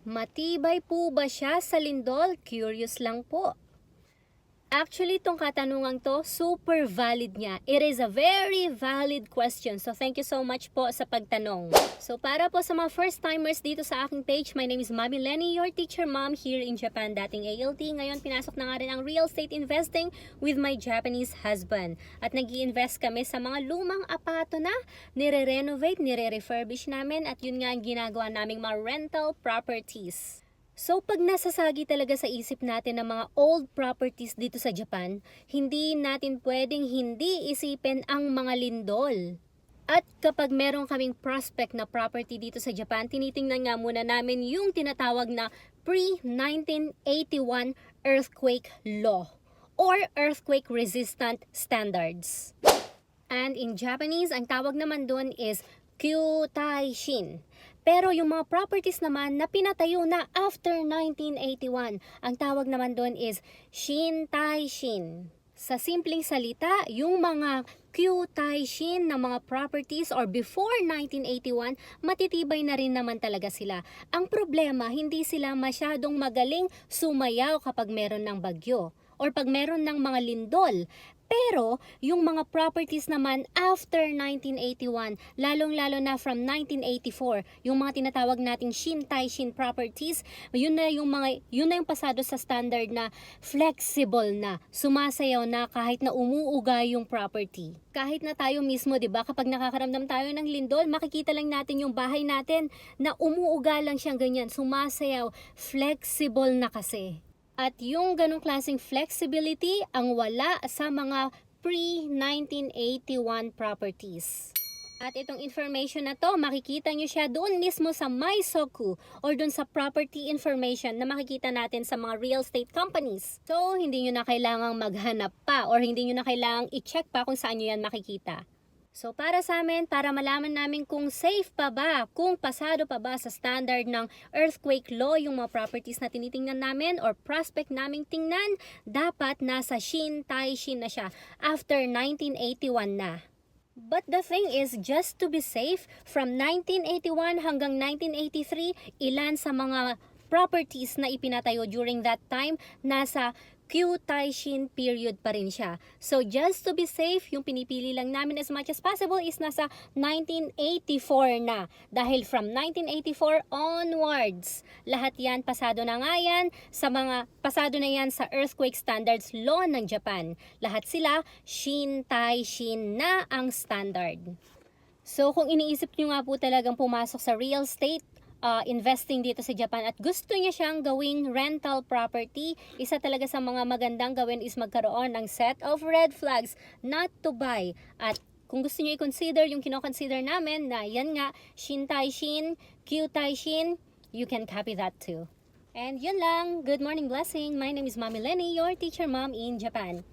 Matibay po ba siya sa lindol? Curious lang po. Actually, itong katanungan to, super valid niya. It is a very valid question. So, thank you so much po sa pagtanong. So, para po sa mga first-timers dito sa aking page, my name is Mami Lenny, your teacher mom here in Japan. Dating ALT, ngayon pinasok na nga rin ang real estate investing with my Japanese husband. At nag-i-invest kami sa mga lumang apato na nire-renovate, nire-refurbish namin, at yun nga ang ginagawa naming mga rental properties. So pag nasasagi talaga sa isip natin ng mga old properties dito sa Japan, hindi natin pwedeng hindi isipin ang mga lindol. At kapag meron kaming prospect na property dito sa Japan, tinitingnan nga muna namin yung tinatawag na pre-1981 earthquake law or earthquake resistant standards. And in Japanese, ang tawag naman doon is Kyūtaishin. Pero yung mga properties naman na pinatayo na after 1981, ang tawag naman doon is Shintaishin. Sa simpleng salita, yung mga Kyūtaishin na mga properties or before 1981, matitibay na rin naman talaga sila. Ang problema, hindi sila masyadong magaling sumayaw kapag meron ng bagyo or pag meron ng mga lindol. Pero, yung mga properties naman after 1981, lalong-lalo na from 1984, yung mga tinatawag nating Shintaishin properties, yun na yung pasado sa standard na flexible na, sumasayaw na kahit na umuuga yung property. Kahit na tayo mismo, 'di ba, kapag nakakaramdam tayo ng lindol, makikita lang natin yung bahay natin na umuuga lang siyang ganyan, sumasayaw, flexible na kasi. At yung ganong klaseng flexibility ang wala sa mga pre-1981 properties. At itong information na to, makikita nyo siya doon mismo sa Maisoku or doon sa property information na makikita natin sa mga real estate companies. So, hindi nyo na kailangang maghanap pa or hindi nyo na kailangang i-check pa kung saan nyo yan makikita. So para sa amin, para malaman namin kung safe pa ba, kung pasado pa ba sa standard ng earthquake law yung mga properties na tinitingnan namin or prospect naming tingnan, dapat nasa Shintaishin na siya after 1981 na. But the thing is, just to be safe, from 1981 hanggang 1983, ilan sa mga properties na ipinatayo during that time, nasa Kyūtaishin period pa rin siya. So just to be safe, yung pinipili lang namin as much as possible is nasa 1984 na. Dahil from 1984 onwards, lahat yan pasado na nga yan pasado na yan sa earthquake standards law ng Japan. Lahat sila Shintaishin na ang standard. So kung iniisip nyo nga po talagang pumasok sa real estate, investing dito sa Japan at gusto niya siyang gawing rental property, isa talaga sa mga magandang gawin is magkaroon ng set of red flags not to buy. At kung gusto niyo i-consider yung kino-consider namin na yan nga, Shintaishin, Kyūtaishin, you can copy that too. And yun lang. Good morning, blessing. My name is Mami Lenny, your teacher mom in Japan.